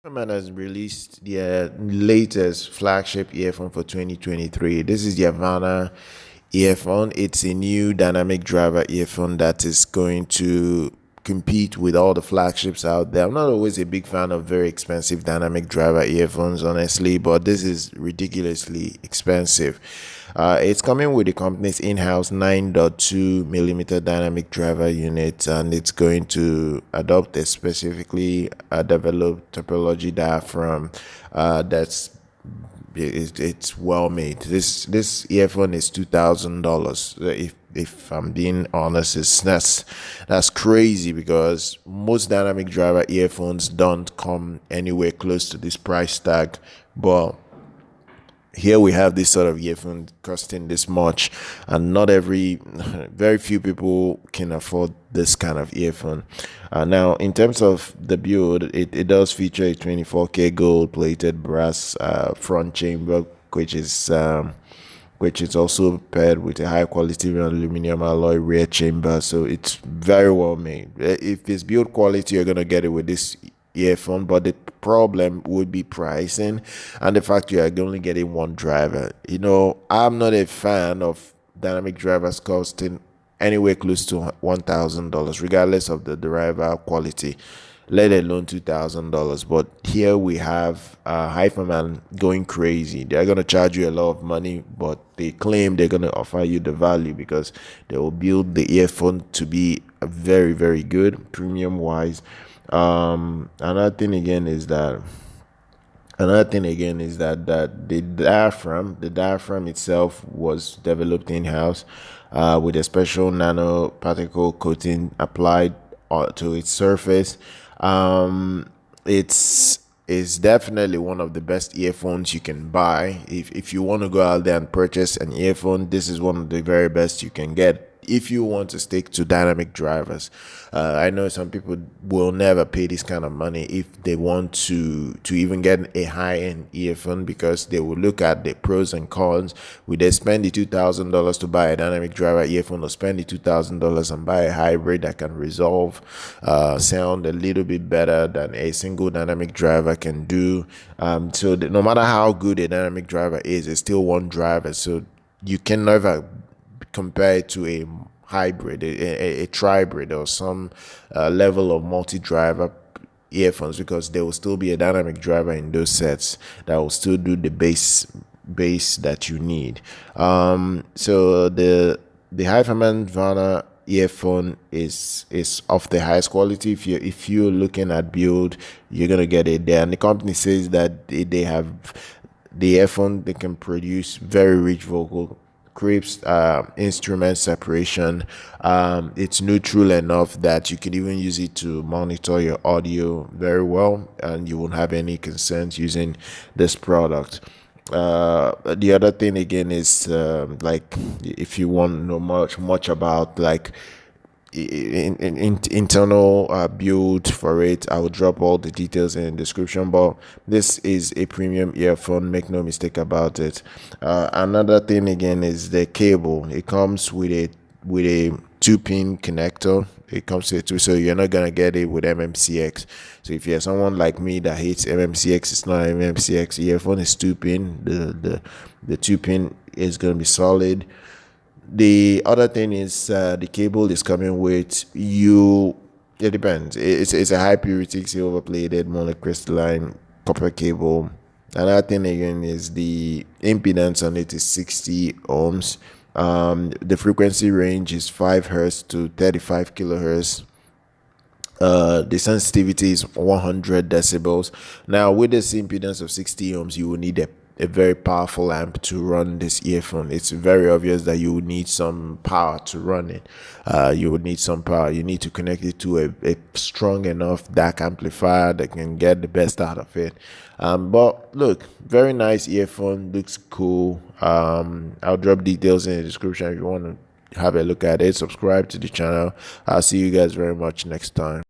HIFIMAN has released their latest flagship earphone for 2023. This is the Svanar earphone. It's a new dynamic driver earphone that is going to compete with all the flagships out there. I'm not always a big fan of very expensive dynamic driver earphones, honestly, but this is ridiculously expensive. It's coming with the company's in-house 9.2mm dynamic driver unit, and it's going to adopt a specifically developed Topology Diaphragm it's well made. This earphone is $2,000. If I'm being honest, that's crazy, because most dynamic driver earphones don't come anywhere close to this price tag. But here we have this sort of earphone costing this much, and very few people can afford this kind of earphone. Now, in terms of the build, it does feature a 24K gold-plated brass front chamber, which is also paired with a high-quality aluminum alloy rear chamber. So it's very well made. If it's build quality, you're gonna get it with this earphone, but the problem would be pricing and the fact you are only getting one driver. I'm not a fan of dynamic drivers costing anywhere close to $1,000, regardless of the driver quality, let alone $2,000. But here we have HIFIMAN going crazy. They're going to charge you a lot of money, but they claim they're going to offer you the value because they will build the earphone to be very, very good, premium wise. Another thing again is that the diaphragm itself was developed in-house with a special nanoparticle coating applied to its surface. It's definitely one of the best earphones you can buy. If you want to go out there and purchase an earphone, this is one of the very best you can get if you want to stick to dynamic drivers. I know some people will never pay this kind of money if they want to even get a high-end earphone, because they will look at the pros and cons. Will they spend the $2,000 to buy a dynamic driver earphone, or spend the $2,000 and buy a hybrid that can resolve sound a little bit better than a single dynamic driver can do? No matter how good a dynamic driver is, it's still one driver, so you can never compare it to a hybrid, a tribrid, or some level of multi-driver earphones, because there will still be a dynamic driver in those sets that will still do the bass that you need. So the HIFIMAN Svanar earphone is of the highest quality. If you're looking at build, you're gonna get it there, and the company says that they have the earphone. They can produce very rich vocal crisp instrument separation. It's neutral enough that you can even use it to monitor your audio very well, and you won't have any concerns using this product. The other thing again is like, if you want to know much about like internal build for it, I will drop all the details in the description. But this is a premium earphone, make no mistake about it. Another thing again is the cable. It comes with a 2-pin connector. It comes to it, so you're not gonna get it with MMCX. So if you're someone like me that hates MMCX, it's not MMCX earphone. It's 2-pin. The 2-pin is gonna be solid. The other thing is the cable is coming with it depends. It's a high purity silver plated monocrystalline copper cable. Another thing again is the impedance on it is 60 ohms. The frequency range is 5 hertz to 35 kilohertz. The sensitivity is 100 decibels. Now, with this impedance of 60 ohms, you will need a very powerful amp to run this earphone. It's very obvious that you would need some power to run it. You would need some power. You need to connect it to a strong enough DAC amplifier that can get the best out of it. But look, very nice earphone, looks cool. I'll drop details in the description if you want to have a look at it. Subscribe to the channel. I'll see you guys very much next time.